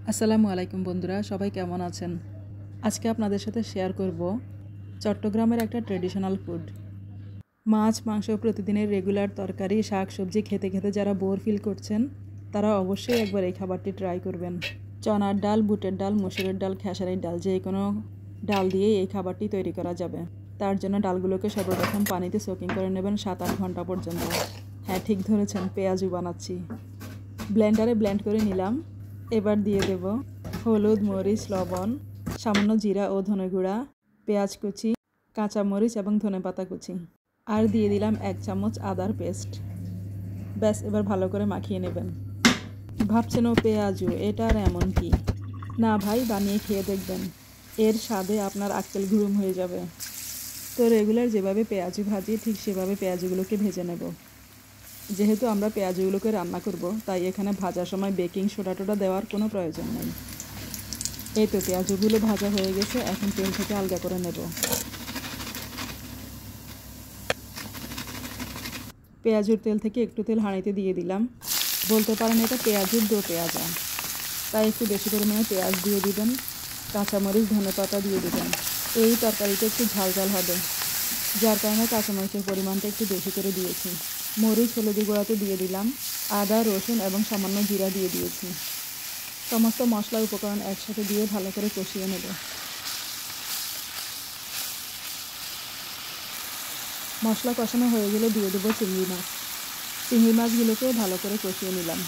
আসসালামু আলাইকুম বন্ধুরা, সবাই কেমন আছেন? আজকে আপনাদের সাথে শেয়ার করব চট্টগ্রামের একটা ট্রেডিশনাল ফুড। মাছ, মাংস, প্রতিদিনের রেগুলার তরকারি, শাক সবজি খেতে খেতে যারা বোর ফিল করছেন তারা অবশ্যই একবার এই খাবারটি ট্রাই করবেন। চনার ডাল, বুটের ডাল, মসুরের ডাল, খেসারির ডাল, যে কোনো ডাল দিয়েই এই খাবারটি তৈরি করা যাবে। তার জন্য ডালগুলোকে সর্বপ্রথম পানিতে সোকিং করে নেবেন 7-8 ঘন্টা পর্যন্ত। হ্যাঁ, ঠিক ধরেছেন, পেঁয়াজু বানাচ্ছি। ব্লেন্ডারে ব্লেন্ড করে নিলাম। এবার দিয়ে দেব হলুদ, মরিচ, লবণ, সামান্য জিরা ও ধনে গুঁড়া, পেঁয়াজ কুচি, কাঁচামরিচ এবং ধনেপাতা কুচি, আর দিয়ে দিলাম 1 চামচ আদার পেস্ট। ব্যাস, এবার ভালো করে মাখিয়ে নেবেন। ভাবছেন ও পেঁয়াজু, এটা আর এমন কি? না ভাই, বানিয়ে খেয়ে দেখবেন, এর স্বাদে আপনার আক্কেল ঘুরুম হয়ে যাবে। তো রেগুলার যেভাবে পেঁয়াজু ভাজি ঠিক সেভাবে পেঁয়াজুগুলোকে ভেজে নেব। যেহেতু আমরা পেঁয়াজগুলোকে রান্না করব, তাই এখানে ভাজার সময় বেকিং সোডা টোডা দেওয়ার কোনো প্রয়োজন নেই। এই তো পেঁয়াজগুলো ভাজা হয়ে গেছে, এখন তেল থেকে আলগা করে নেব। পেঁয়াজুর তেল থেকে একটু তেল হাঁড়িতে দিয়ে দিলাম। বলতে পারেন এটা পেঁয়াজুর দো পেঁয়াজা, তাই একটু বেশি পরিমাণে পেঁয়াজ দিয়ে দিবেন, কাঁচামরিচ, ধনেপাতা দিয়ে দিবেন। এই তরকারিটা একটু ঝাল ঝাল হবে, যার কারণে কাঁচামরিচের পরিমাণটা একটু বেশি করে দিয়েছি। মরিচ, হলুদি গুঁড়াতে দিয়ে দিলাম, আদা, রসুন এবং সামান্য জিরা দিয়ে দিয়েছি। সমস্ত মশলা উপকরণ একসাথে দিয়ে ভালো করে কষিয়ে নেব। মশলা কষানো হয়ে গেলে দিয়ে দেবো চিংড়ি মাছ। চিংড়ি মাছগুলোকে ভালো করে কষিয়ে নিলাম।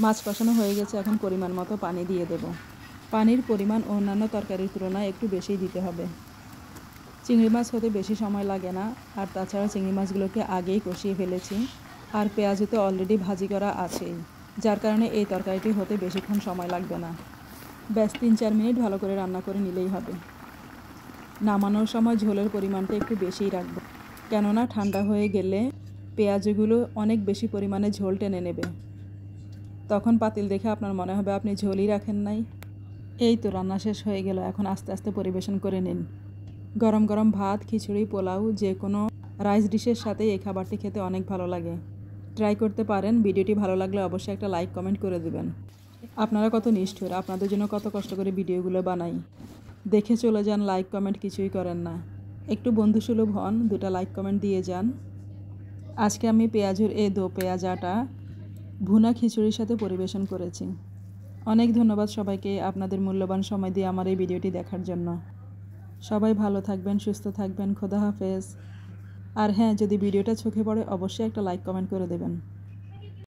মাছ কষানো হয়ে গেছে, এখন পরিমাণ মতো পানি দিয়ে দেব। পানির পরিমাণ অন্যান্য তরকারির তুলনায় একটু বেশিই দিতে হবে। চিংড়ি মাছ হতে বেশি সময় লাগে না, আর তাছাড়া চিংড়ি মাছগুলোকে আগেই কষিয়ে ফেলেছি, আর পেঁয়াজু তো অলরেডি ভাজি করা আছেই, যার কারণে এই তরকারিটি হতে বেশিক্ষণ সময় লাগবে না। ব্যাস 3-4 মিনিট ভালো করে রান্না করে নিলেই হবে। নামানোর সময় ঝোলের পরিমাণটা একটু বেশিই রাখব, কেননা ঠান্ডা হয়ে গেলে পেঁয়াজগুলো অনেক বেশি পরিমাণে ঝোল টেনে নেবে। তখন পাতিল দেখে আপনার মনে হবে আপনি ঝোলই রাখেন নাই। এই তো রান্না শেষ হয়ে গেল, এখন আস্তে আস্তে পরিবেশন করে নিন। গরম গরম ভাত, খিচুড়ি, পোলাও, যে কোনো রাইস ডিশের সাথে এই খাবারটি খেতে অনেক ভালো লাগে। ট্রাই করতে পারেন। ভিডিওটি ভালো লাগলে অবশ্যই একটা লাইক কমেন্ট করে দেবেন। আপনারা কত নিষ্ঠুর, আপনাদের জন্য কত কষ্ট করে ভিডিওগুলো বানাই, দেখে চলে যান, লাইক কমেন্ট কিছুই করেন না। একটু বন্ধুসুলভ হন, 2টা লাইক কমেন্ট দিয়ে যান। আজকে আমি পেঁয়াজুর এই দো পেঁয়াজাটা ভুনা খিচুড়ির সাথে পরিবেশন করেছি। অনেক ধন্যবাদ সবাইকে আপনাদের মূল্যবান সময় দিয়ে আমার এই ভিডিওটি দেখার জন্য। সবাই ভালো থাকবেন, সুস্থ থাকবেন। খোদা হাফেজ। আর হ্যাঁ, যদি ভিডিওটা চোখে পড়ে অবশ্যই একটা লাইক কমেন্ট করে দেবেন।